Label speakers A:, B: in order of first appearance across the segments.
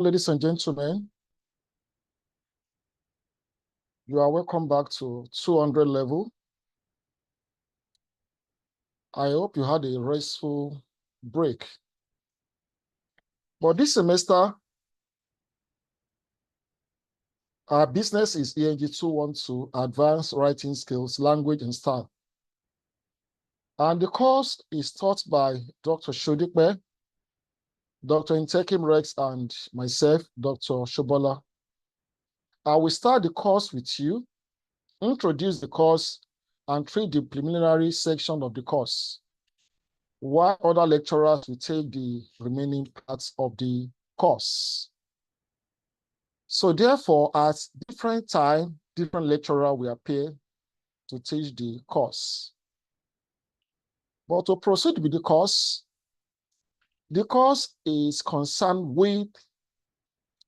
A: Ladies and gentlemen, you are welcome back to 200 level. I hope you had a restful break. But this semester, our business is ENG212, Advanced Writing Skills, Language and Style. And the course is taught by Dr. Shodipe, Dr. Intekim Rex, and myself, Dr. Shobola. I will start the course with you, introduce the course, and treat the preliminary section of the course, while other lecturers will take the remaining parts of the course. So therefore, at different time, different lecturer will appear to teach the course. But to proceed with the course is concerned with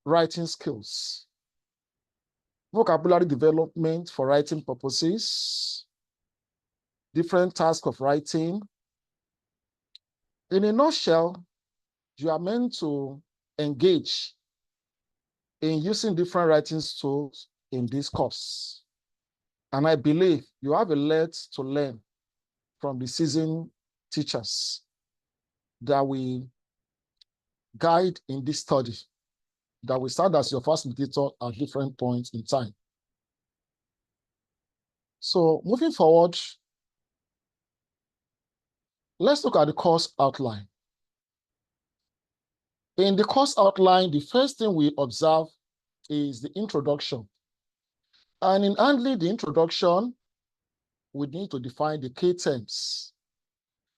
A: writing skills, vocabulary development for writing purposes, different tasks of writing. In a nutshell, you are meant to engage in using different writing tools in this course. And I believe you have a lot to learn from the seasoned teachers that will guide in this study, that will start as your facilitator at different points in time. So moving forward, let's look at the course outline. In the course outline, the first thing we observe is the introduction. And in handling the introduction, we need to define the key terms.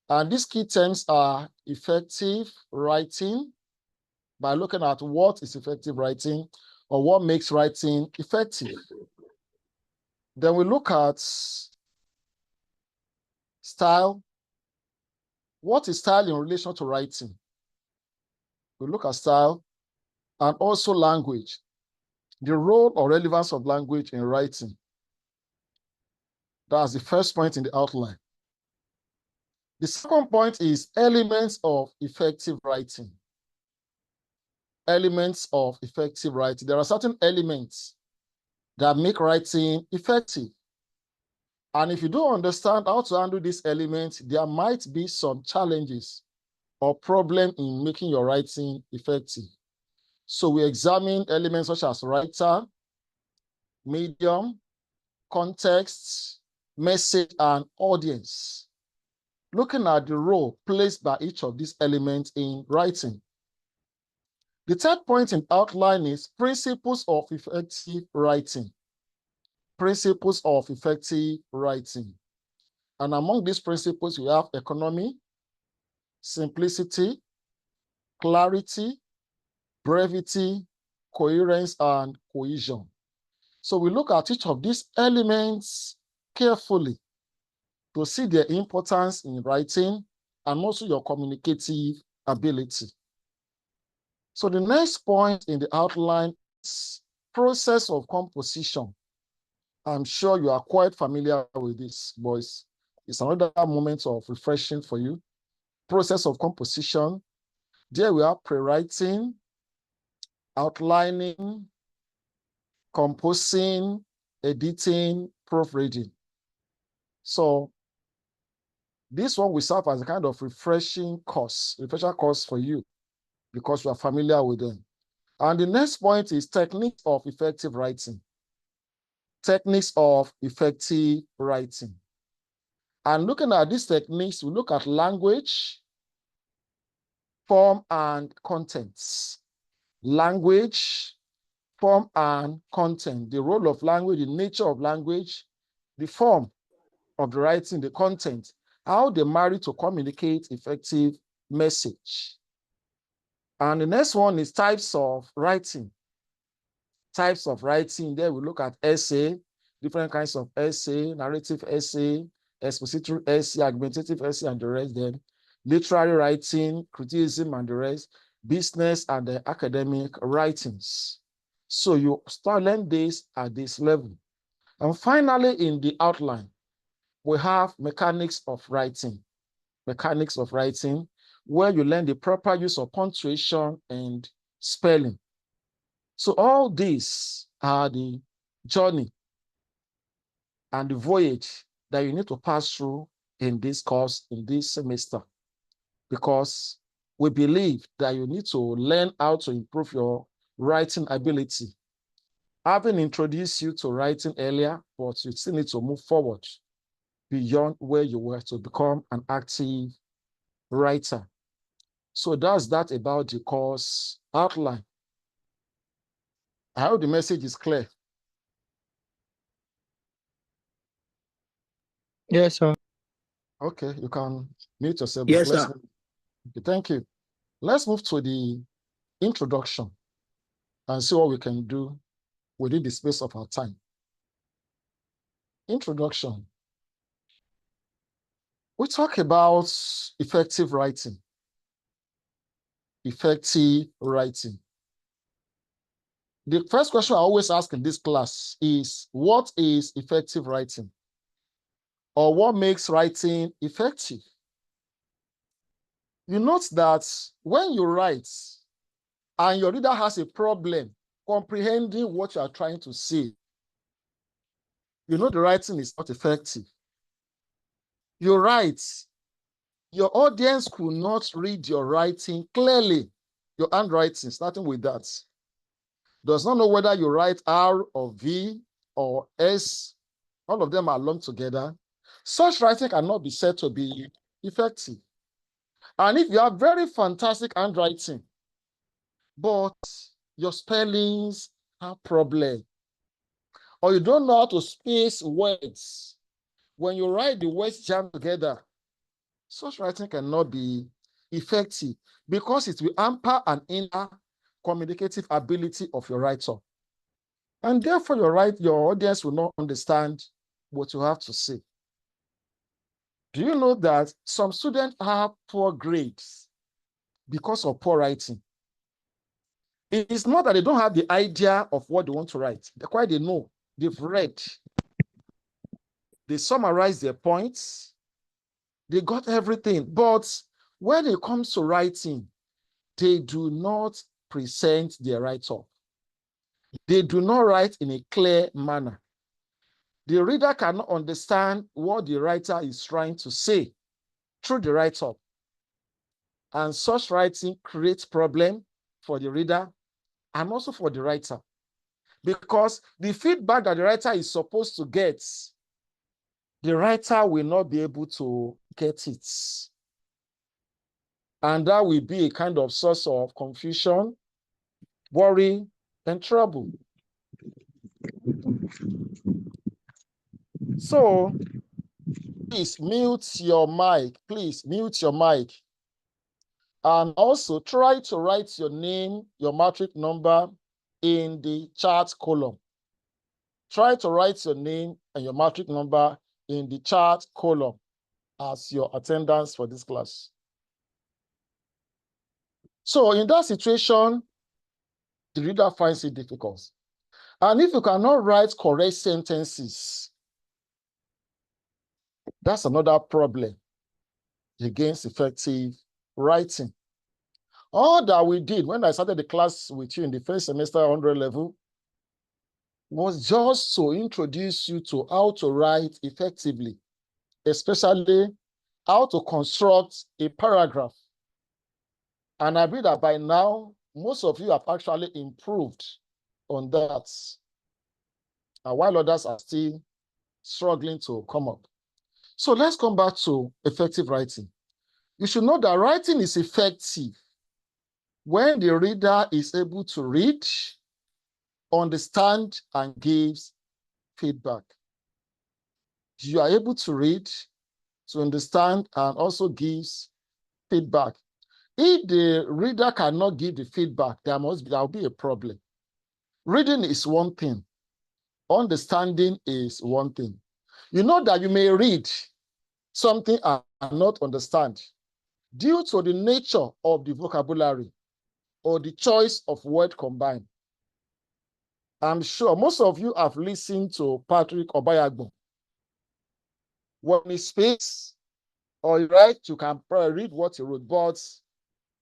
A: And these key terms are effective writing, by looking at what is effective writing or what makes writing effective. Then we look at style. What is style in relation to writing? We look at style, and also language, the role or relevance of language in writing. That's the first point in the outline. The second point is elements of effective writing. Elements of effective writing. There are certain elements that make writing effective. And if you don't understand how to handle these elements, there might be some challenges or problem in making your writing effective. So we examine elements such as writer, medium, context, message, and audience, looking at the role placed by each of these elements in writing. The third point in outline is principles of effective writing. Principles of effective writing. And among these principles, we have economy, simplicity, clarity, brevity, coherence, and cohesion. So we look at each of these elements carefully to see their importance in writing and also your communicative ability. So the next point in the outline is process of composition. I'm sure you are quite familiar with this, boys. It's another moment of refreshing for you. Process of composition. There we are pre-writing, outlining, composing, editing, proofreading. So this one will serve as a kind of refresher course for you because you are familiar with them. And the next point is techniques of effective writing. Techniques of effective writing. And looking at these techniques, we look at language, form, and contents. Language, form, and content. The role of language, the nature of language, the form of the writing, the content, how they marry to communicate effective message. And the next one is types of writing. Types of writing. There we look at essay, different kinds of essay, narrative essay, expository essay, argumentative essay, and the rest. Then literary writing, criticism, and the rest, business and the academic writings. So you start learning this at this level. And finally, in the outline, we have mechanics of writing. Mechanics of writing, where you learn the proper use of punctuation and spelling. So all these are the journey and the voyage that you need to pass through in this course, in this semester, because we believe that you need to learn how to improve your writing ability. Having introduced you to writing earlier, but you still need to move forward beyond where you were to become an active writer. So that's that about the course outline. I hope the message is clear.
B: Yes, sir.
A: Okay, you can mute yourself.
B: Yes, sir.
A: Okay, thank you. Let's move to the introduction and see what we can do within the space of our time. Introduction. We talk about effective writing. Effective writing. The first question I always ask in this class is, what is effective writing? Or what makes writing effective? You note that when you write and your reader has a problem comprehending what you are trying to say, you know the writing is not effective. You write, your audience could not read your writing clearly, your handwriting, starting with that. Does not know whether you write R or V or S, all of them are lumped together. Such writing cannot be said to be effective. And if you have very fantastic handwriting, but your spellings have problem, or you don't know how to space words, when you write the words jammed together, such writing cannot be effective because it will hamper an inner communicative ability of your writer. And therefore, your audience will not understand what you have to say. Do you know that some students have poor grades because of poor writing? It is not that they don't have the idea of what they want to write. Quite they know. They've read. They summarize their points. They got everything. But when it comes to writing, they do not present their write-up. They do not write in a clear manner. The reader cannot understand what the writer is trying to say through the write-up. And such writing creates problem for the reader and also for the writer. Because the feedback that the writer is supposed to get, the writer will not be able to get it. And that will be a kind of source of confusion, worry, and trouble. So, please mute your mic. Please mute your mic. And also try to write your name, your matric number in the chat column. Try to write your name and your matric number in the chat column as your attendance for this class. So in that situation, the reader finds it difficult. And if you cannot write correct sentences, that's another problem against effective writing. All that we did when I started the class with you in the first semester 100 level was just to introduce you to how to write effectively, especially how to construct a paragraph. And I believe that by now, most of you have actually improved on that, and while others are still struggling to come up. So let's come back to effective writing. You should know that writing is effective when the reader is able to read, understand, and gives feedback. You are able to read, to understand, and also gives feedback. If the reader cannot give the feedback, there will be a problem. Reading is one thing. Understanding is one thing. You know that you may read something and not understand due to the nature of the vocabulary or the choice of word combined. I'm sure most of you have listened to Patrick Obayagbo. When he speaks or he writes, you can probably read what he wrote, but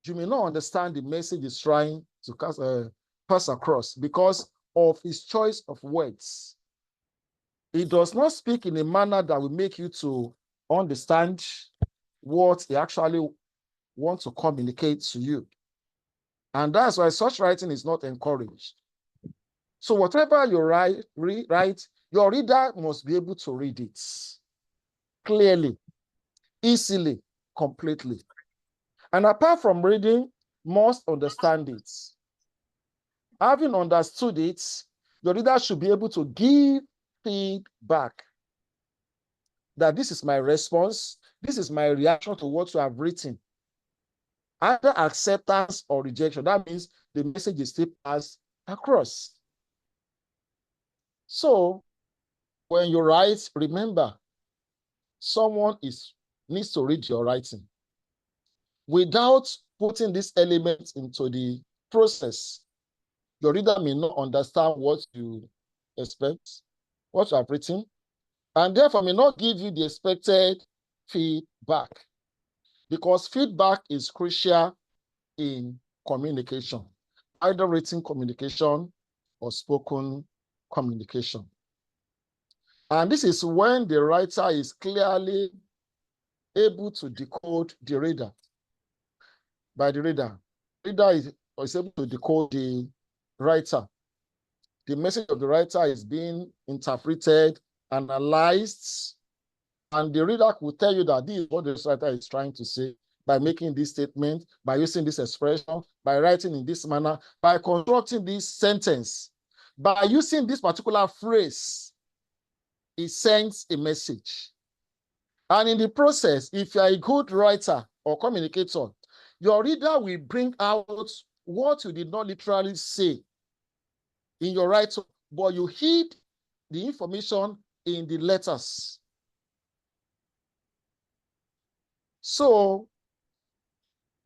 A: you may not understand the message he's trying to pass across because of his choice of words. He does not speak in a manner that will make you to understand what he actually wants to communicate to you. And that's why such writing is not encouraged. So whatever you write, your reader must be able to read it clearly, easily, completely. And apart from reading, must understand it. Having understood it, your reader should be able to give feedback. That this is my response, this is my reaction to what you have written. Either acceptance or rejection. That means the message is still passed across. So when you write, remember, someone needs to read your writing. Without putting this element into the process, your reader may not understand what you expect, what you have written, and therefore may not give you the expected feedback, because feedback is crucial in communication, either written communication or spoken communication. And this is when the writer is clearly able to decode the reader. By the reader, is able to decode the writer. The message of the writer is being interpreted, analyzed, and the reader will tell you that this is what the writer is trying to say by making this statement, by using this expression, by writing in this manner, by constructing this sentence, by using this particular phrase. It sends a message. And in the process, if you're a good writer or communicator, your reader will bring out what you did not literally say in your writing, but you hid the information in the letters. So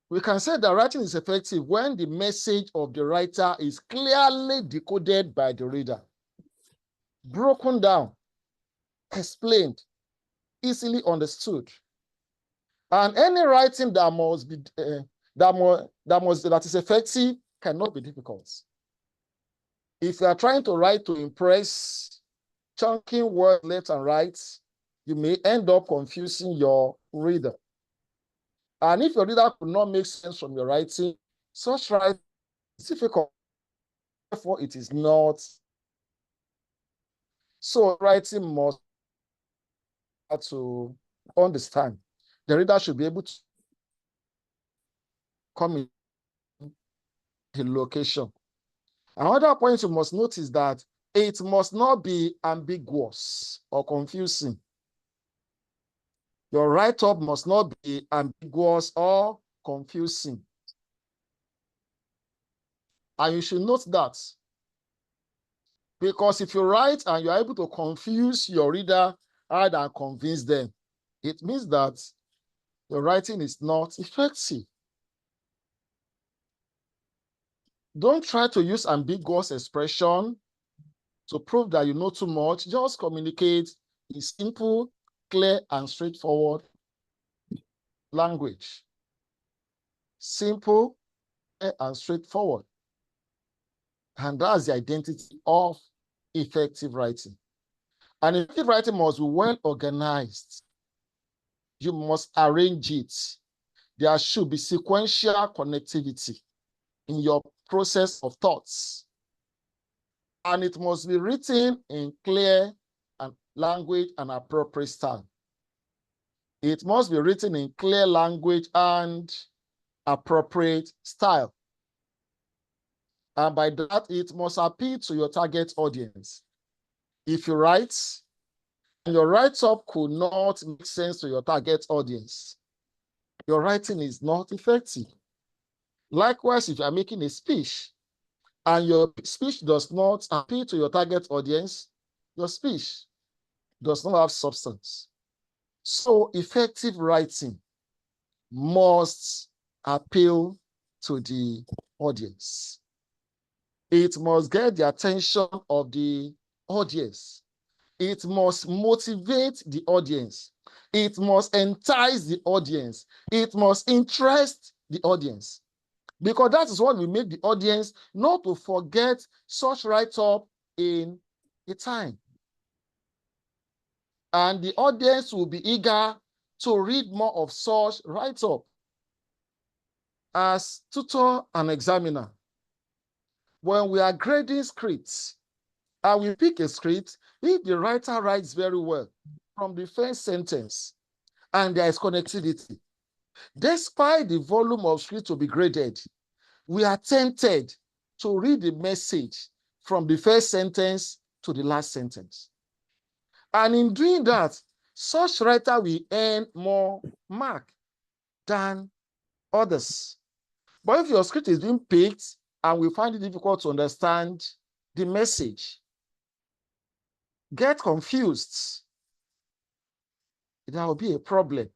A: we can say that writing is effective when the message of the writer is clearly decoded by the reader, broken down, explained, easily understood. And any writing that must be that is effective cannot be difficult. If you are trying to write to impress, chunking words left and right, you may end up confusing your reader. And if your reader could not make sense from your writing, such writing is difficult. Therefore, it is not. So writing must to understand. The reader should be able to come in the location. Another point you must notice is that it must not be ambiguous or confusing. Your write-up must not be ambiguous or confusing. And you should note that, because if you write and you're able to confuse your reader rather than convince them, it means that your writing is not effective. Don't try to use ambiguous expression to prove that you know too much. Just communicate in simple, clear, and straightforward language. Simple, clear, and straightforward. And that's the identity of effective writing. And effective writing must be well organized. You must arrange it. There should be sequential connectivity in your process of thoughts. And it must be written in clear and language and appropriate style. It must be written in clear language and appropriate style. And by that, it must appeal to your target audience. If you write and your write-up could not make sense to your target audience, your writing is not effective. Likewise, if you are making a speech and your speech does not appeal to your target audience, your speech does not have substance. So effective writing must appeal to the audience. It must get the attention of the audience. It must motivate the audience. It must entice the audience. It must interest the audience. because that is what will make the audience not to forget such write-up in a time. And the audience will be eager to read more of such write-up. As tutor and examiner, when we are grading scripts and we pick a script, if the writer writes very well from the first sentence and there is connectivity, despite the volume of script to be graded, we are tempted to read the message from the first sentence to the last sentence. And in doing that, such writer will earn more mark than others. But if your script is being picked and we find it difficult to understand the message, get confused, there will be a problem.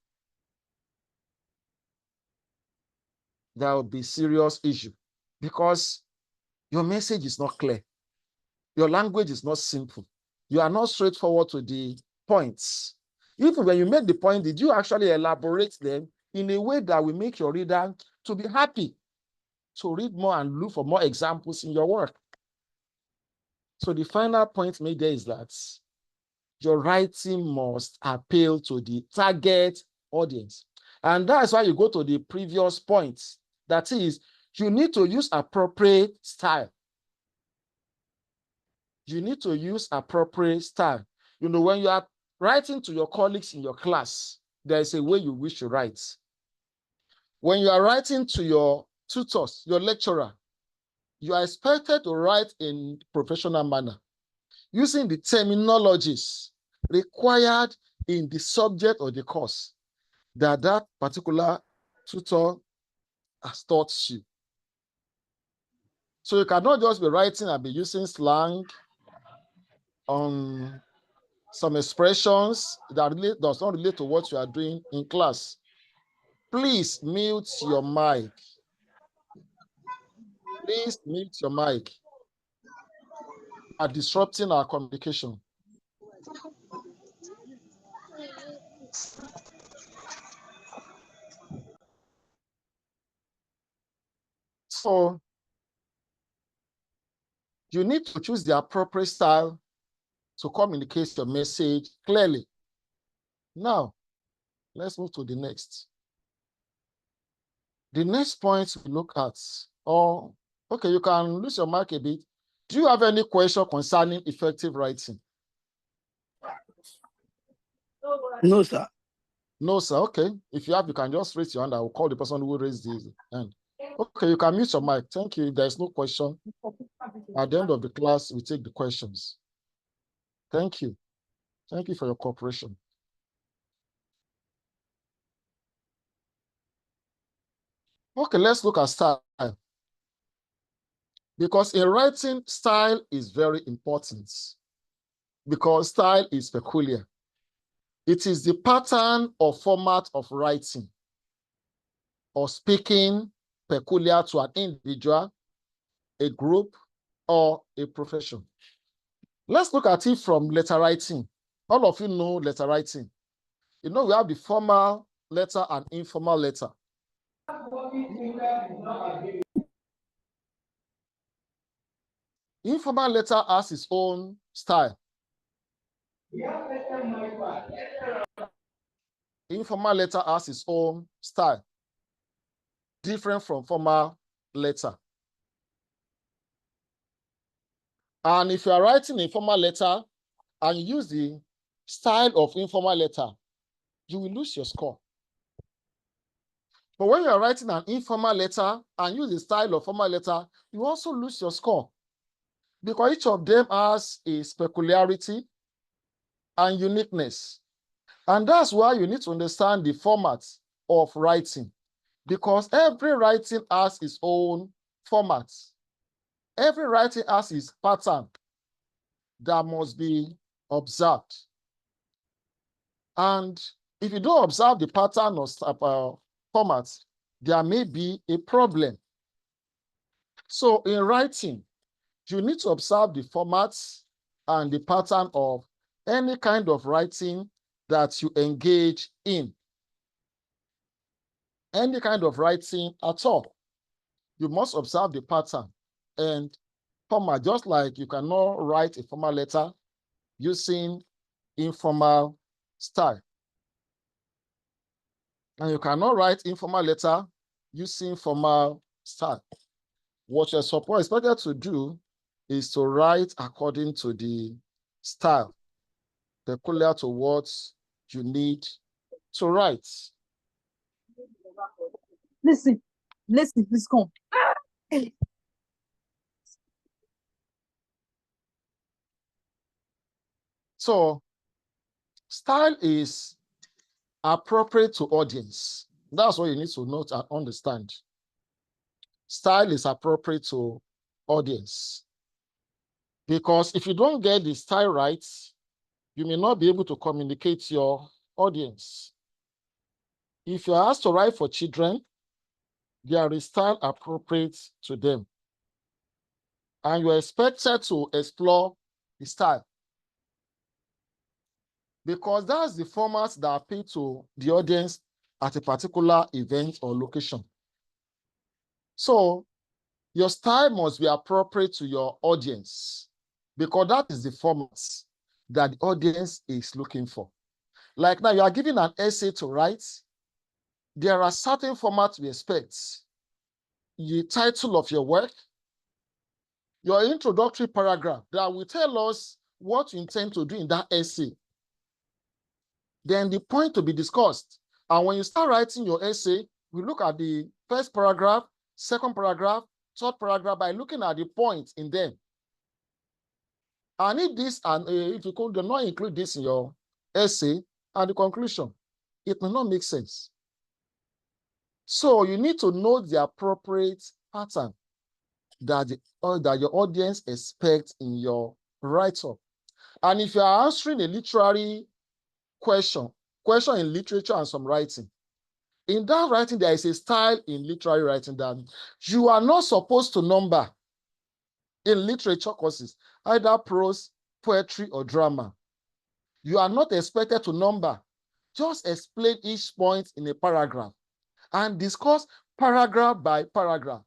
A: There will be serious issue because your message is not clear. Your language is not simple. You are not straightforward to the points. Even when you make the point, did you actually elaborate them in a way that will make your reader to be happy to read more and look for more examples in your work? So the final point made there is that your writing must appeal to the target audience. And that's why you go to the previous point. That is, you need to use appropriate style. You need to use appropriate style. You know, when you are writing to your colleagues in your class, there is a way you wish to write. When you are writing to your tutors, your lecturer, you are expected to write in professional manner, using the terminologies required in the subject or the course that that particular tutor has taught you. So you cannot just be writing and be using slang on some expressions that really does not relate to what you are doing in class. Please mute your mic. Please mute your mic. You are disrupting our communication. So you need to choose the appropriate style to communicate your message clearly. Now, let's move to the next. The next point we look at, okay, you can lose your mic a bit. Do you have any question concerning effective writing?
B: No, sir.
A: No, sir. Okay. If you have, you can just raise your hand. I will call the person who raised the hand. Okay, you can mute your mic. Thank you. If there is no question, at the end of the class, we take the questions. Thank you. Thank you for your cooperation. Okay, let's look at style. Because in writing, style is very important. Because style is peculiar. It is the pattern or format of writing or speaking peculiar to an individual, a group, or a profession. Let's look at it from letter writing. All of you know letter writing. You know, we have the formal letter and informal letter. Informal letter has its own style. Informal letter has its own style, different from formal letter. And if you are writing a formal letter and you use the style of informal letter, you will lose your score. But when you are writing an informal letter and use the style of formal letter, you also lose your score because each of them has a peculiarity and uniqueness. And that's why you need to understand the format of writing, because every writing has its own format. Every writing has its pattern that must be observed. And if you don't observe the pattern or format, there may be a problem. So in writing, you need to observe the formats and the pattern of any kind of writing that you engage in. Any kind of writing at all. You must observe the pattern and format, just like you cannot write a formal letter using informal style. And you cannot write informal letter using formal style. What you're expected to do is to write according to the style peculiar to what you need to write.
C: Listen, please come.
A: So style is appropriate to audience. That's what you need to note and understand. Style is appropriate to audience. Because if you don't get the style right, you may not be able to communicate to your audience. If you're asked to write for children, there is style appropriate to them. And you're expected to explore the style. Because that's the format that appeal to the audience at a particular event or location. So your style must be appropriate to your audience because that is the format that the audience is looking for. Like now, you are given an essay to write. There are certain formats we expect. The title of your work, your introductory paragraph that will tell us what you intend to do in that essay. Then the point to be discussed. And when you start writing your essay, we look at the first paragraph, second paragraph, third paragraph by looking at the points in them. And if you could not include this in your essay and the conclusion, it may not make sense. So you need to know the appropriate pattern that your audience expects in your write-up. And if you are answering a literary question in literature and some writing, in that writing, there is a style in literary writing that you are not supposed to number in literature courses, either prose, poetry, or drama. You are not expected to number. Just explain each point in a paragraph and discuss paragraph by paragraph.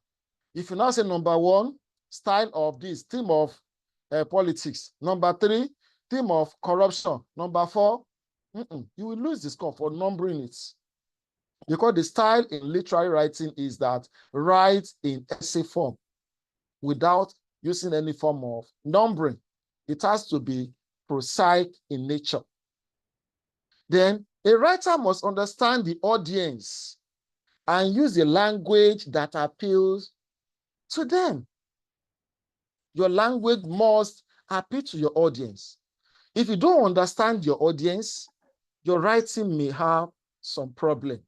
A: If you now say number 1, style of this, theme of politics. Number 3, theme of corruption. Number 4, you will lose the score for numbering it. Because the style in literary writing is that write in essay form without using any form of numbering. It has to be prosaic in nature. Then a writer must understand the audience and use the language that appeals to them. Your language must appeal to your audience. If you don't understand your audience, your writing may have some problem.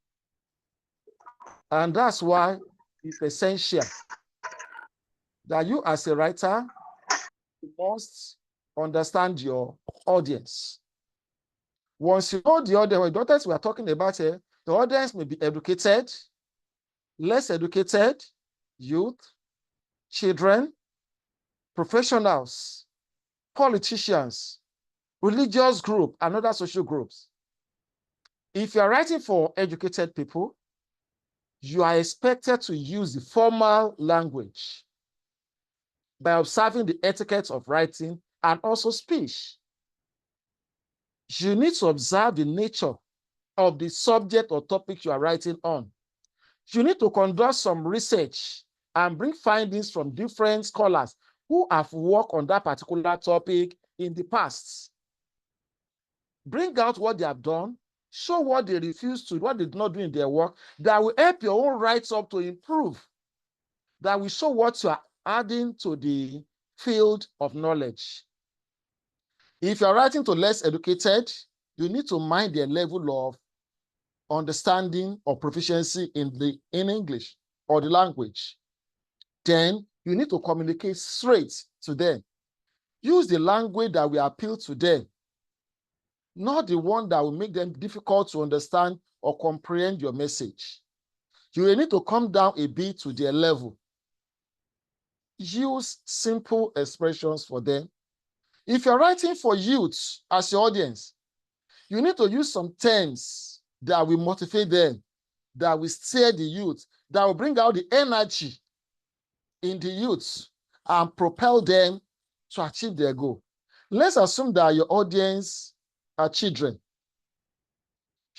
A: And that's why it's essential that you as a writer must understand your audience. Once you know the audience, the audience we are talking about here, the audience may be educated, less educated, youth, children, professionals, politicians, religious group, and other social groups. If you are writing for educated people, you are expected to use the formal language by observing the etiquette of writing and also speech. You need to observe the nature of the subject or topic you are writing on. You need to conduct some research and bring findings from different scholars who have worked on that particular topic in the past. Bring out what they have done, show what they refused to, what they did not do in their work, that will help your own write-up to improve, that will show what you are adding to the field of knowledge. If you are writing to less educated, you need to mind their level of understanding or proficiency in English or the language. Then you need to communicate straight to them. Use the language that will appeal to them, not the one that will make them difficult to understand or comprehend your message. You will need to come down a bit to their level. Use simple expressions for them. If you're writing for youth as your audience, you need to use some terms that will motivate them, that will steer the youth, that will bring out the energy in the youth and propel them to achieve their goal. Let's assume that your audience are children.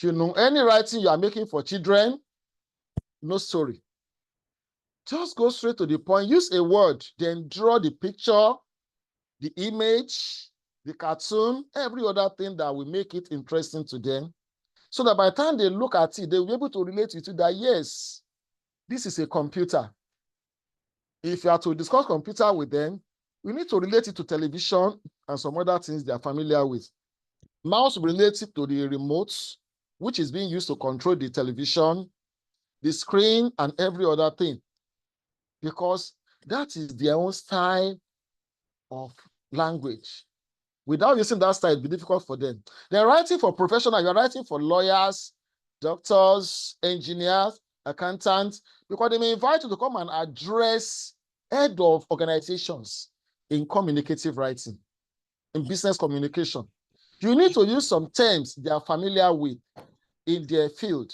A: You know, any writing you are making for children, no story. Just go straight to the point. Use a word, then draw the picture, the image, the cartoon, every other thing that will make it interesting to them. So that by the time they look at it, they'll be able to relate with you that, yes, this is a computer. If you are to discuss computer with them, we need to relate it to television and some other things they are familiar with. Mouse related to the remote, which is being used to control the television, the screen, and every other thing. Because that is their own style of language. Without using that style, it'd be difficult for them. They're writing for professionals, you're writing for lawyers, doctors, engineers, accountants, because they may invite you to come and address head of organizations in communicative writing, in business communication. You need to use some terms they are familiar with in their field.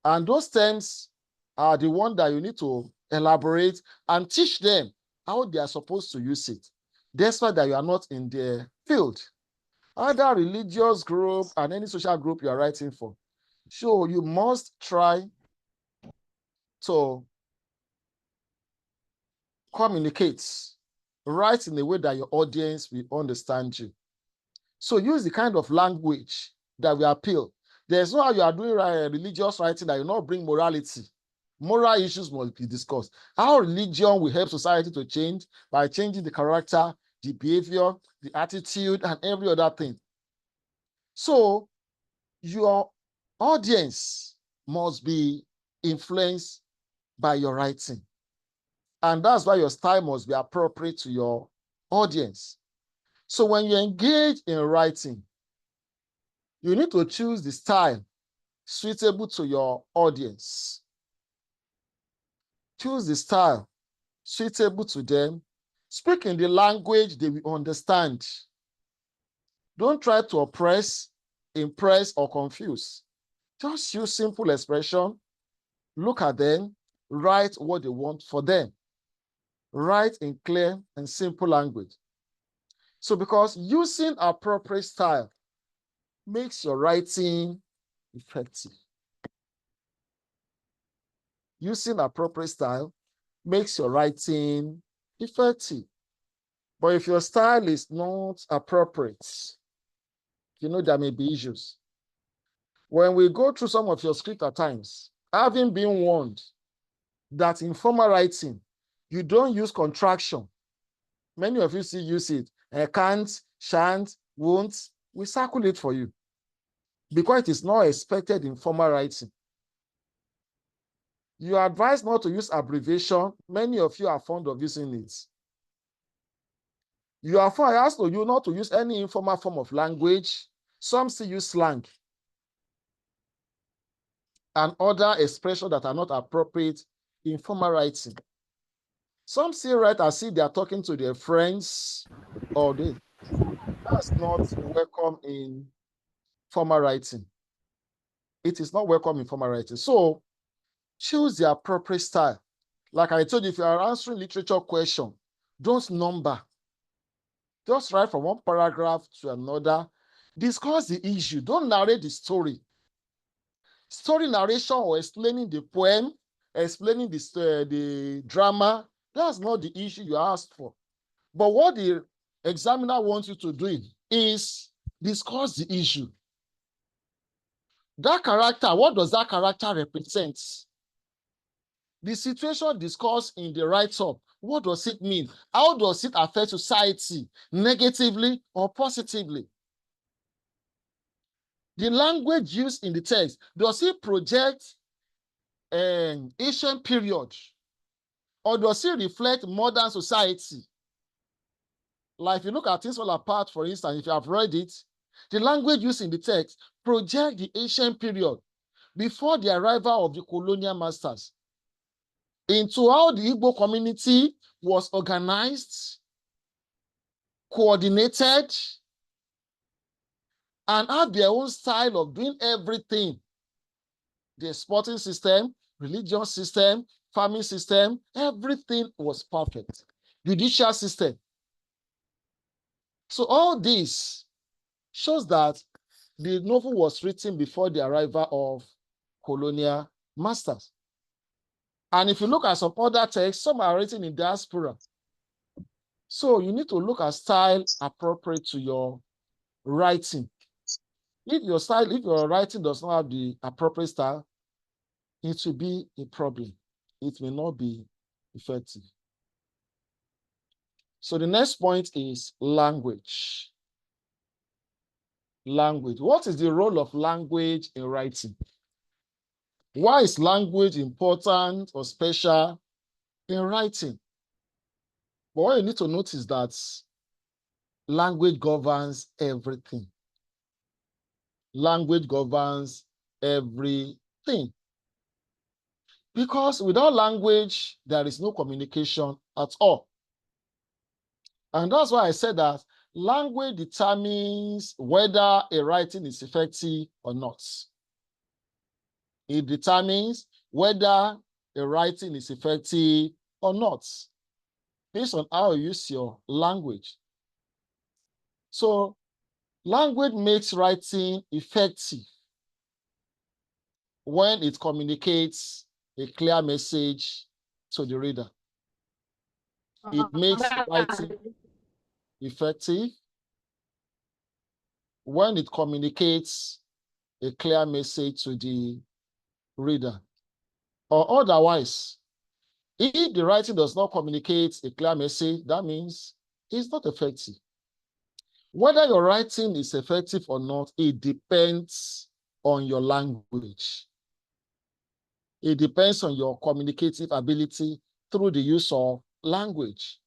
A: And those terms are the one that you need to elaborate and teach them how they are supposed to use it, despite that you are not in their field. Either religious group and any social group you are writing for. So you must try to communicate, write in a way that your audience will understand you. So use the kind of language that will appeal. There's no how you are doing religious writing that you not bring morality. Moral issues must be discussed. How religion will help society to change by changing the character, the behavior, the attitude, and every other thing. So your audience must be influenced by your writing. And that's why your style must be appropriate to your audience. So when you engage in writing, you need to choose the style suitable to your audience. Choose the style suitable to them. Speak in the language they will understand. Don't try to oppress, impress, or confuse. Just use simple expression. Look at them. Write what they want for them. Write in clear and simple language. So because using appropriate style makes your writing effective. Using appropriate style makes your writing effective. But if your style is not appropriate, you know there may be issues. When we go through some of your script at times, having been warned that in formal writing, you don't use contraction. Many of you still use it. Can't, shan't, won't. We circle it for you because it is not expected in formal writing. You are advised not to use abbreviation. Many of you are fond of using it. You are asked to you not to use any informal form of language. Some still use slang and other expressions that are not appropriate in formal writing. Some still write as if they are talking to their friends or they. That's not welcome in formal writing. It is not welcome in formal writing. So choose the appropriate style. Like I told you, if you are answering literature question, don't number. Just write from one paragraph to another. Discuss the issue. Don't narrate the story. Story narration or explaining the poem, explaining the drama, that's not the issue you asked for. But what the examiner wants you to do is discuss the issue. That character, what does that character represent? The situation discussed in the write-up, what does it mean? How does it affect society, negatively or positively? The language used in the text, does it project an ancient period? Or does it reflect modern society? Like if you look at Things Fall Apart, for instance, if you have read it, the language used in the text project the ancient period before the arrival of the colonial masters into how the Igbo community was organized, coordinated, and had their own style of doing everything. The sporting system, religious system, farming system, everything was perfect. Judicial system. So all this shows that the novel was written before the arrival of colonial masters. And if you look at some other texts, some are written in diaspora. So you need to look at style appropriate to your writing. If your writing does not have the appropriate style, it will be a problem. It may not be effective. So the next point is language. Language. What is the role of language in writing? Why is language important or special in writing? But what you need to notice is that language governs everything. Language governs everything. Because without language, there is no communication at all. And that's why I said that language determines whether a writing is effective or not. It determines whether a writing is effective or not, based on how you use your language. So language makes writing effective when it communicates a clear message to the reader. It makes writing effective when it communicates a clear message to the reader. Or otherwise, if the writing does not communicate a clear message, that means it's not effective. Whether your writing is effective or not, it depends on your language. It depends on your communicative ability through the use of language.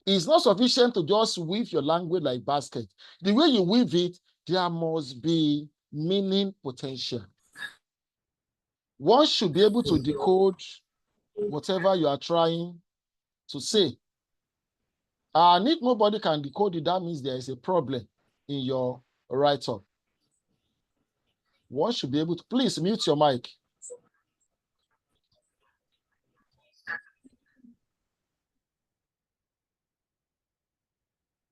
A: It's not sufficient to just weave your language like basket. The way you weave it, there must be meaning potential. One should be able to decode whatever you are trying to say. And if nobody can decode it, that means there is a problem in your write-up. One should be able to, please mute your mic.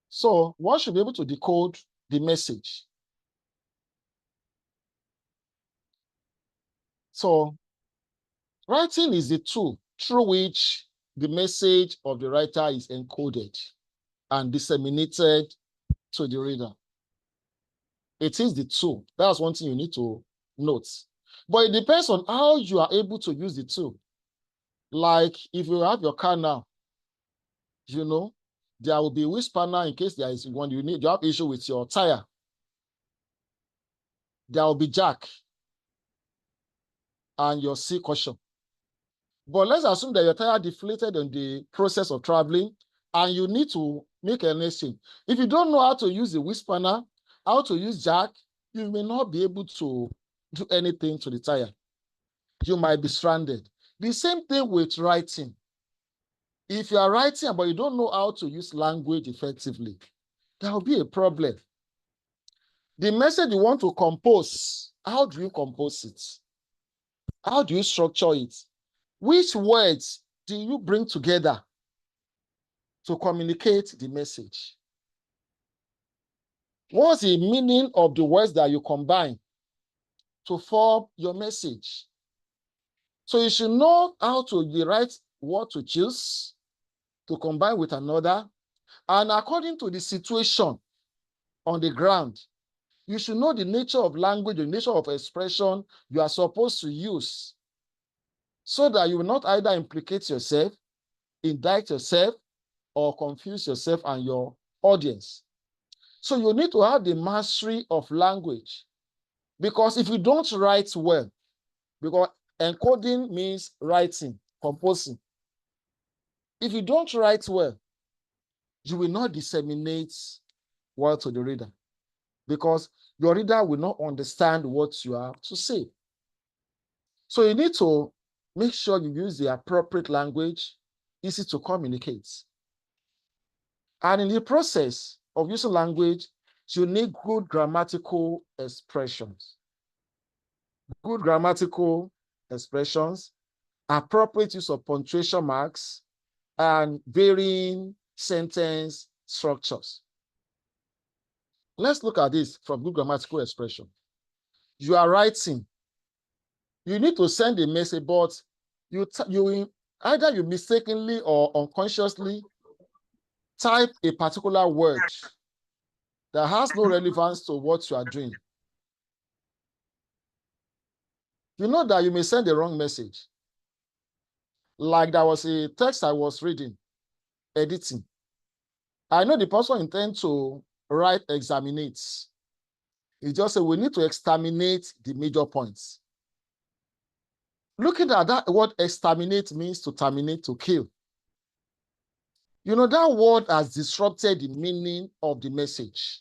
A: So one should be able to decode the message. So writing is the tool through which the message of the writer is encoded and disseminated to the reader. It is the tool. That's one thing you need to note. But it depends on how you are able to use the tool. Like if you have your car now, you know, there will be a wheel spanner in case there is one you have issue with your tire. There will be jack and your C caution. But let's assume that your tire deflated in the process of traveling and you need to make an exchange. If you don't know how to use the wheel spanner, how to use jack, you may not be able to do anything to the tire. You might be stranded. The same thing with writing. If you are writing but you don't know how to use language effectively, there will be a problem. The message you want to compose, how do you compose it? How do you structure it? Which words do you bring together to communicate the message? What's the meaning of the words that you combine to form your message? So you should know how to the right word to choose to combine with another. And according to the situation on the ground, you should know the nature of language, the nature of expression you are supposed to use so that you will not either implicate yourself, indict yourself, or confuse yourself and your audience. So you need to have the mastery of language, because if you don't write well, because encoding means writing, composing. If you don't write well, you will not disseminate well to the reader, because your reader will not understand what you have to say. So you need to make sure you use the appropriate language, easy to communicate. And in the process of using language, you need good grammatical expressions. Good grammatical expressions appropriate use of punctuation marks, and varying sentence structures. Let's look at this from good grammatical expression. You are writing. You need to send a message, but either you mistakenly or unconsciously type a particular word that has no relevance to what you are doing. You know that you may send the wrong message. Like there was a text I was reading, editing. I know the person intends to write examinates. He just said we need to exterminate the major points. Looking at that word exterminate means to terminate, to kill. You know, that word has disrupted the meaning of the message.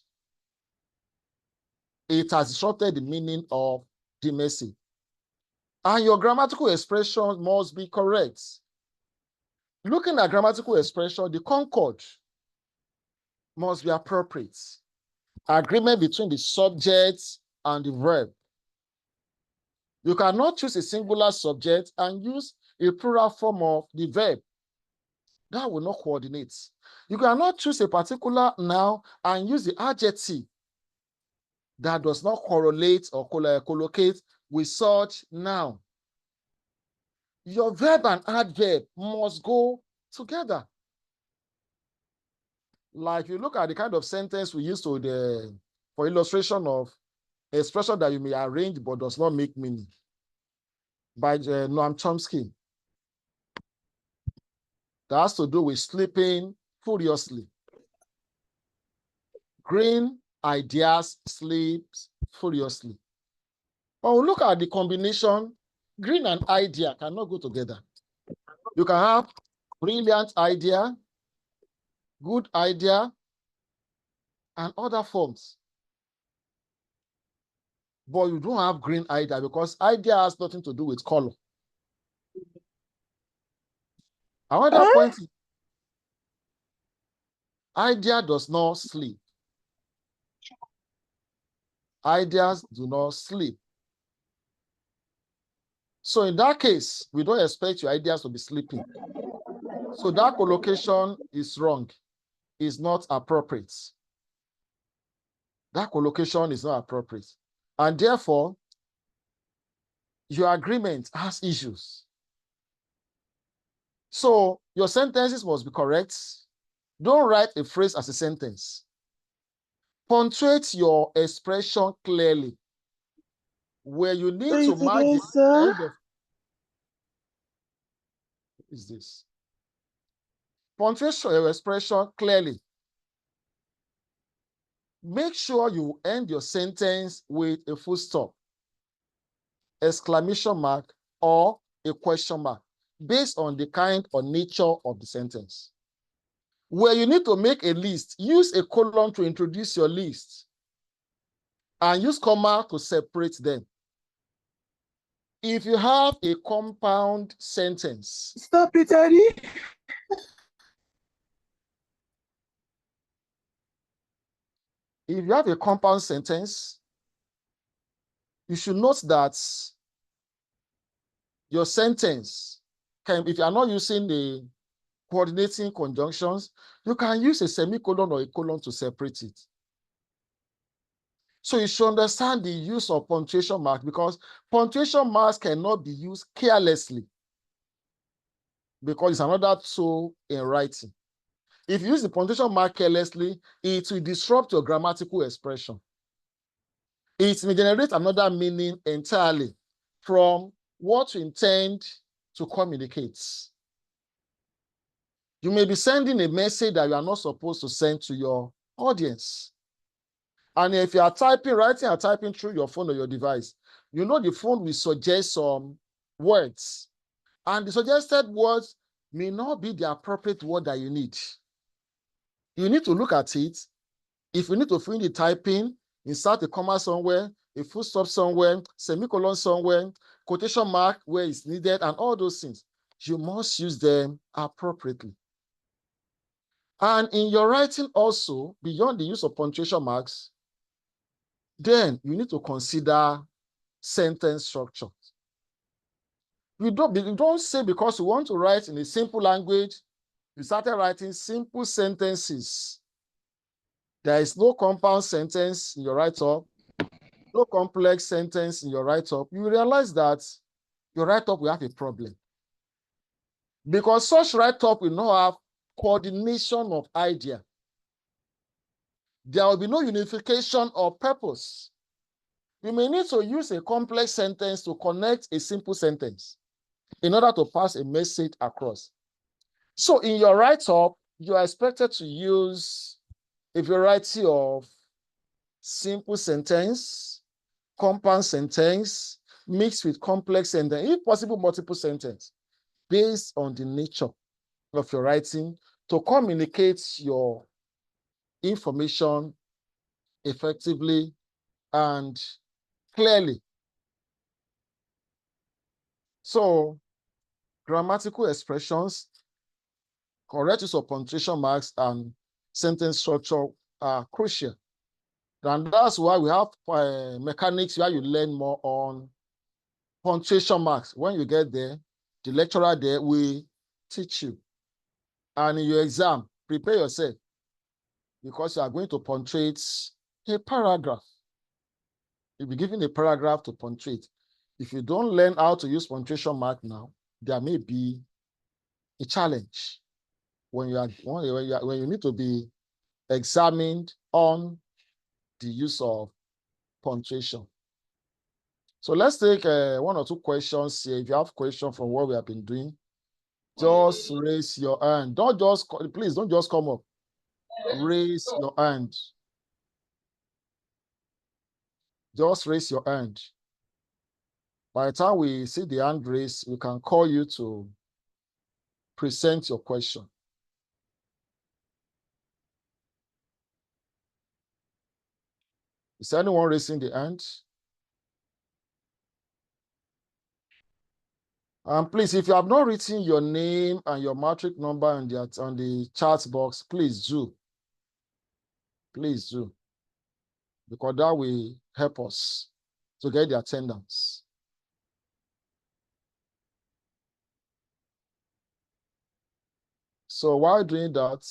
A: It has disrupted the meaning of the message. And your grammatical expression must be correct. Looking at grammatical expression, the concord must be appropriate. Agreement between the subject and the verb. You cannot choose a singular subject and use a plural form of the verb. That will not coordinate. You cannot choose a particular noun and use the adjective that does not correlate or collocate with such noun. Your verb and adverb must go together. Like you look at the kind of sentence we use for illustration of expression that you may arrange but does not make meaning by Noam Chomsky. That has to do with sleeping furiously. Green ideas sleeps furiously. But we look at the combination, green and idea cannot go together. You can have brilliant idea, good idea, and other forms. But you don't have green idea because idea has nothing to do with color. Another point, idea does not sleep. Ideas do not sleep. So in that case, we don't expect your ideas to be sleeping. So that collocation is wrong, is not appropriate. That collocation is not appropriate. And therefore, your agreement has issues. So your sentences must be correct. Don't write a phrase as a sentence. Punctuate your expression clearly. Where you need to mark the end of... What is this? Punctuate your expression clearly. Make sure you end your sentence with a full stop, exclamation mark, or a question mark, based on the kind or nature of the sentence. Where you need to make a list, use a colon to introduce your list and use comma to separate them. If you have a compound sentence...
B: Stop it, Eddie.
A: If you have a compound sentence, you should note that your sentence can, if you are not using the coordinating conjunctions, you can use a semicolon or a colon to separate it. So you should understand the use of punctuation marks because punctuation marks cannot be used carelessly because it's another tool in writing. If you use the punctuation mark carelessly, it will disrupt your grammatical expression. It may generate another meaning entirely from what you intend to communicate. You may be sending a message that you are not supposed to send to your audience. And if you are writing and typing through your phone or your device, you know the phone will suggest some words. And the suggested words may not be the appropriate word that you need. You need to look at it. If you need to fill in the typing, insert a comma somewhere, a full stop somewhere, semicolon somewhere, quotation mark where it's needed, and all those things. You must use them appropriately. And in your writing also, beyond the use of punctuation marks, then you need to consider sentence structure. You don't say because you want to write in a simple language, you started writing simple sentences. There is no compound sentence in your write-up, no complex sentence in your write-up. You realize that your write-up will have a problem. Because such write-up will not have coordination of idea. There will be no unification of purpose. You may need to use a complex sentence to connect a simple sentence in order to pass a message across. So in your write-up, you are expected to use a variety of simple sentence, compound sentence, mixed with complex sentence, if possible, multiple sentence, based on the nature of your writing to communicate your information effectively and clearly. So grammatical expressions, correct use of punctuation marks, and sentence structure are crucial. And that's why we have mechanics where you learn more on punctuation marks. When you get there, the lecturer there will teach you. And in your exam, prepare yourself because you are going to punctuate a paragraph. You'll be given a paragraph to punctuate. If you don't learn how to use punctuation mark now, there may be a challenge when you need to be examined on the use of punctuation. So let's take one or two questions here. If you have questions from what we have been doing, just raise your hand. Please don't just come up. Raise your hand. Just raise your hand. By the time we see the hand raised, we can call you to present your question. Is anyone raising the hand? And please, if you have not written your name and your matric number on the chat box, please do. Please do. Because that will help us to get the attendance. So while doing that,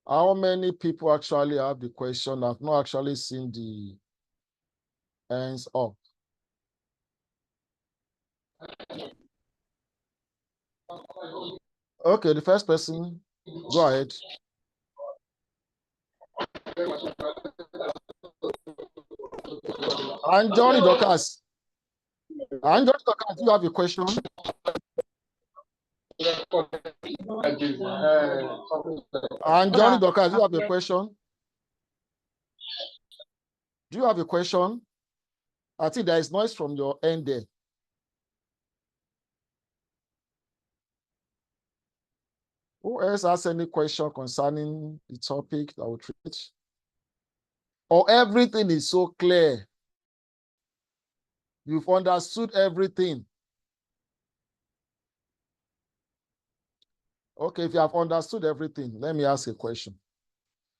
A: how many people actually have the question? I've not actually seen the hands up. Okay, the first person, go ahead. And Johnny Dorcas. And Johnny Dorcas, do you have a question? And Johnny Dorcas, do you have a question? Do you have a question? I think there is noise from your end there. Who else has any question concerning the topic that we treat? Or everything is so clear? You've understood everything. Okay, if you have understood everything, let me ask a question.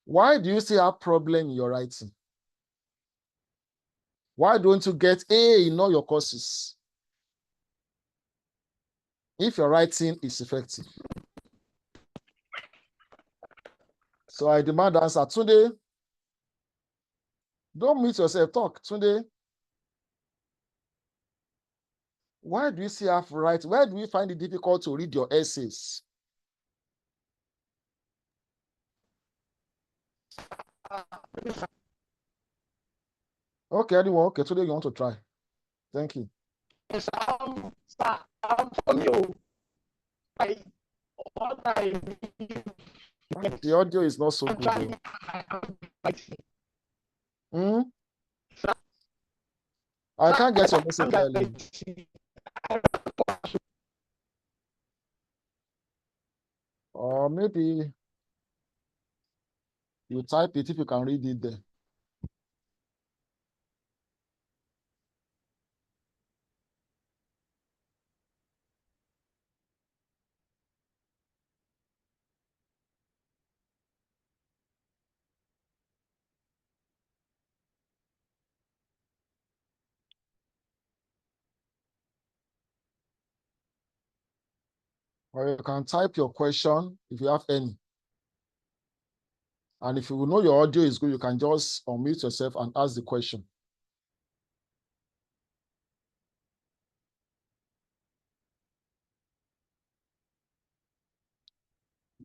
A: Why do you still have problem in your writing? Why don't you get A in all your courses if your writing is effective? So I demand answer. Tunde, don't mute yourself, talk. Tunde, why do you still have write? Why do you find it difficult to read your essays? Okay, anyone? Okay, today you want to try. Thank you. The audio is not so good. Hmm? I can't get your message clearly. Or maybe you type it if you can read it there. Or you can type your question if you have any. And if you know your audio is good, you can just unmute yourself and ask the question.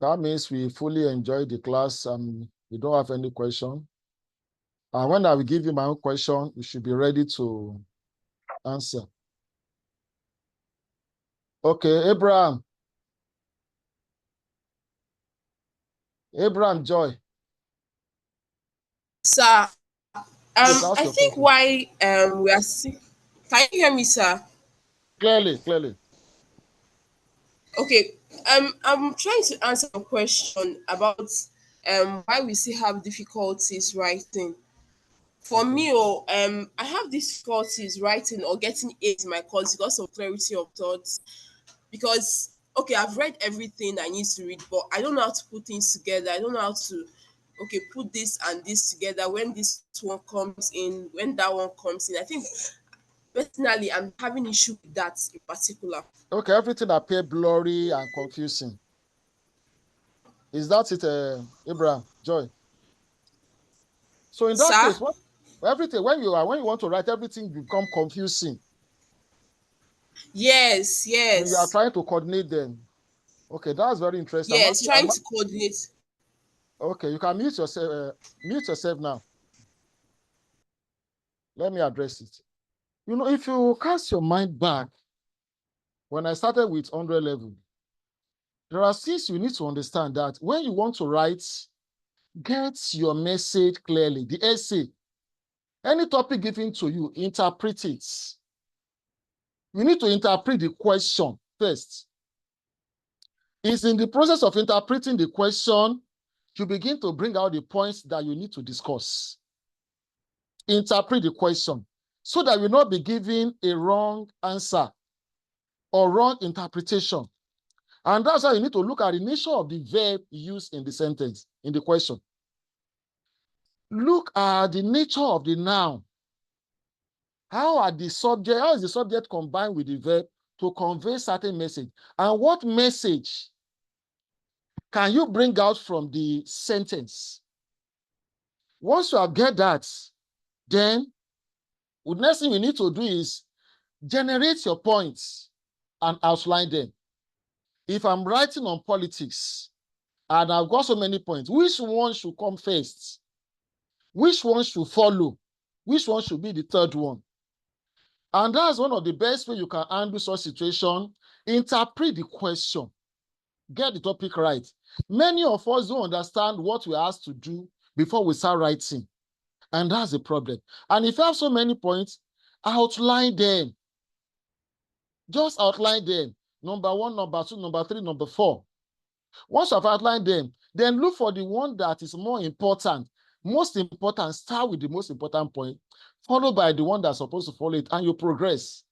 A: That means we fully enjoy the class and we don't have any question. And when I will give you my own question, you should be ready to answer. Okay, Abraham. Abraham Joy.
D: Sir,
A: Please ask
D: I
A: your
D: think
A: question.
D: why we are seeing. Can you hear me, sir?
A: Clearly, clearly.
D: Okay. I'm trying to answer a question about why we still have difficulties writing. For
A: Okay.
D: me, I have difficulties writing or getting A's in my course because of clarity of thoughts. Because okay, I've read everything I need to read, but I don't know how to put things together. I don't know how to put this and this together when this one comes in, when that one comes in. I think personally I'm having issue with that in particular.
A: Okay, everything appear blurry and confusing. Is that it, Abraham Joy? So in that
D: Sir?
A: case, what everything when you want to write everything become confusing.
D: Yes,
A: And you are
D: yes.
A: trying to coordinate them. Okay, that's very interesting.
D: Yes, trying to coordinate.
A: Okay, you can mute yourself now. Let me address it. You know, if you cast your mind back, when I started with 100 level, there are things you need to understand that when you want to write, get your message clearly. The essay, any topic given to you, interpret it. You need to interpret the question first. It's in the process of interpreting the question, you begin to bring out the points that you need to discuss. Interpret the question so that you will not be giving a wrong answer or wrong interpretation. And that's why you need to look at the nature of the verb used in the sentence, in the question. Look at the nature of the noun. How is the subject combined with the verb to convey certain message? And what message can you bring out from the sentence? Once you have get that, then the next thing you need to do is generate your points and outline them. If I'm writing on politics and I've got so many points, which one should come first? Which one should follow? Which one should be the third one? And that's one of the best way you can handle such situation. Interpret the question. Get the topic right. Many of us don't understand what we're asked to do before we start writing. And that's the problem. And if you have so many points, outline them. Just outline them. Number 1, number 2, number 3, number 4. Once you've outlined them, then look for the one that is more important. Most important, start with the most important point, followed by the one that's supposed to follow it, and you progress.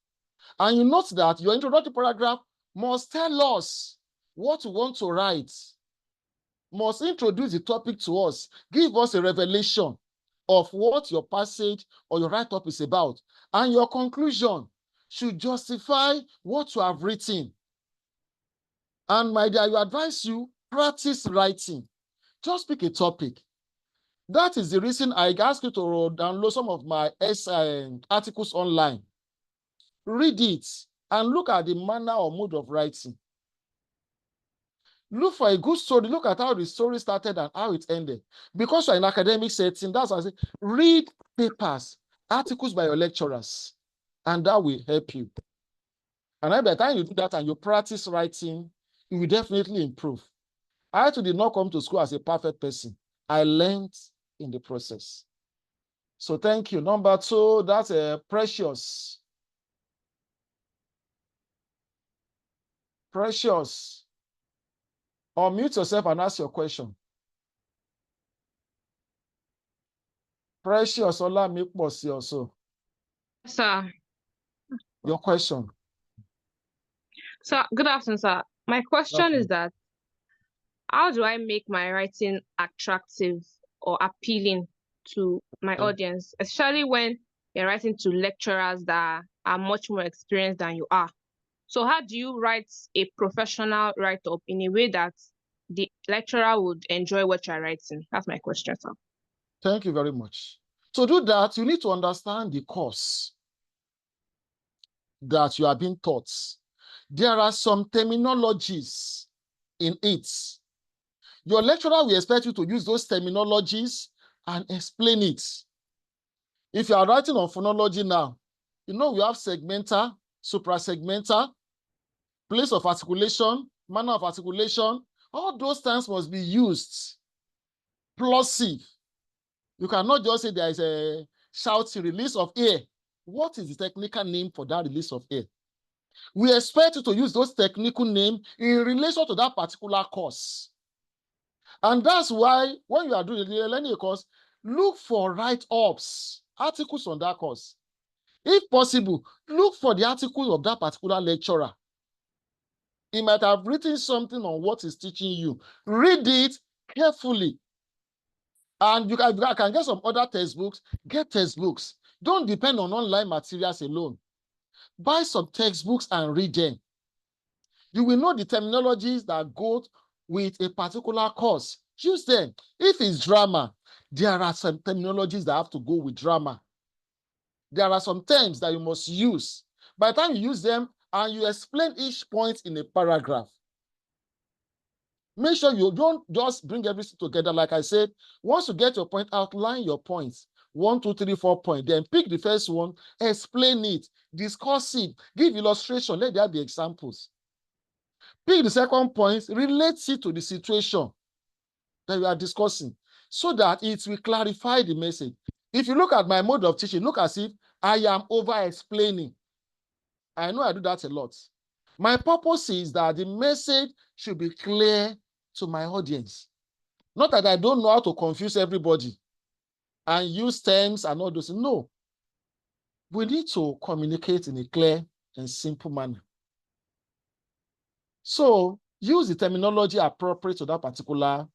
A: And you note that your introductory paragraph must tell us what you want to write, must introduce the topic to us, give us a revelation of what your passage or your write-up is about. And your conclusion should justify what you have written. And my dear, I advise you, practice writing. Just pick a topic. That is the reason I ask you to download some of my articles online. Read it and look at the manner or mode of writing. Look for a good story. Look at how the story started and how it ended. Because you're in academic setting, that's why I say read papers, articles by your lecturers, and that will help you. And by the time you do that and you practice writing, you will definitely improve. I too did not come to school as a perfect person. I learned in the process. So thank you. Number 2, that's Precious. Precious. Unmute yourself and ask your question. Precious Olamiposi also.
E: Sir.
A: Your question.
E: Sir, good afternoon, sir. My question is that how do I make my writing attractive or appealing to my audience, especially when you're writing to lecturers that are much more experienced than you are? So how do you write a professional write-up in a way that the lecturer would enjoy what you're writing? That's my question, sir.
A: Thank you very much. To do that, you need to understand the course that you are being taught. There are some terminologies in it. Your lecturer will expect you to use those terminologies and explain it. If you are writing on phonology now, you know we have segmental, suprasegmental, place of articulation, manner of articulation. All those terms must be used. Plosive. You cannot just say there is a shouting release of air. What is the technical name for that release of air? We expect you to use those technical names in relation to that particular course. And that's why when you are doing the learning course, look for write-ups, articles on that course. If possible, look for the articles of that particular lecturer. He might have written something on what he's teaching you. Read it carefully. And you can get some other textbooks. Get textbooks. Don't depend on online materials alone. Buy some textbooks and read them. You will know the terminologies that go with a particular course. Use them. If it's drama, there are some terminologies that have to go with drama. There are some terms that you must use. By the time you use them and you explain each point in a paragraph, make sure you don't just bring everything together. Like I said, once you get your point, outline your points. 1, 2, 3, 4 points. Then pick the first one, explain it, discuss it, give illustration, let there be examples. Pick the second point, relate it to the situation that we are discussing so that it will clarify the message. If you look at my mode of teaching, look as if I am over-explaining. I know I do that a lot. My purpose is that the message should be clear to my audience. Not that I don't know how to confuse everybody and use terms and all those. No. We need to communicate in a clear and simple manner. So use the terminology appropriate to that particular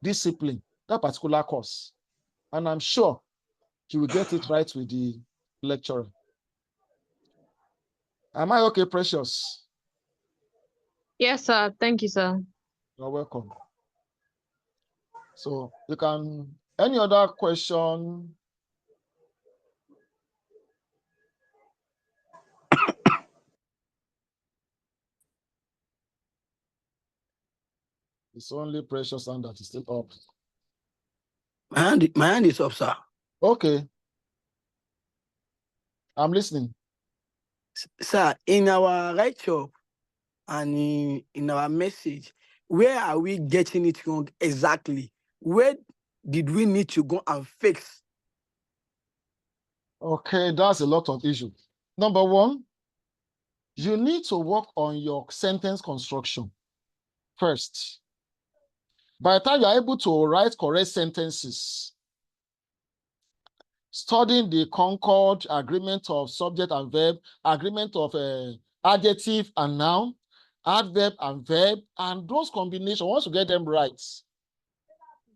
A: discipline, that particular course. And I'm sure you will get it right with the lecturer. Am I okay, Precious?
E: Yes, sir. Thank you, sir.
A: You're welcome. So you can, any other question? It's only Precious hand that is still up.
B: My hand is up, sir.
A: Okay. I'm listening.
B: Sir, in our write-up and in our message, where are we getting it wrong exactly? Where did we need to go and fix?
A: Okay, that's a lot of issues. Number one, you need to work on your sentence construction first. By the time you're able to write correct sentences, studying the Concord agreement of subject and verb, agreement of adjective and noun, adverb and verb, and those combinations, once you get them right,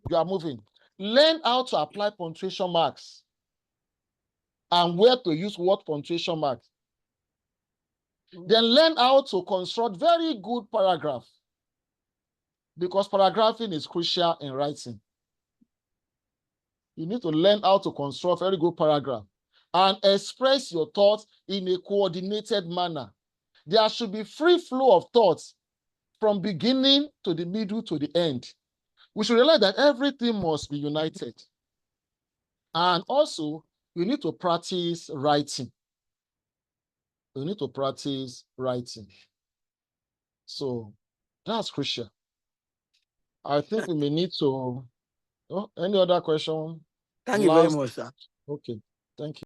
A: you are moving. Learn how to apply punctuation marks and where to use what punctuation marks. Then learn how to construct very good paragraph, because paragraphing is crucial in writing. You need to learn how to construct very good paragraph and express your thoughts in a coordinated manner. There should be free flow of thoughts from beginning to the middle to the end. We should realize that everything must be united. And also, you need to practice writing. You need to practice writing. So that's crucial. I think we may need to, any other question?
B: Thank you very much, sir.
A: Okay, thank you.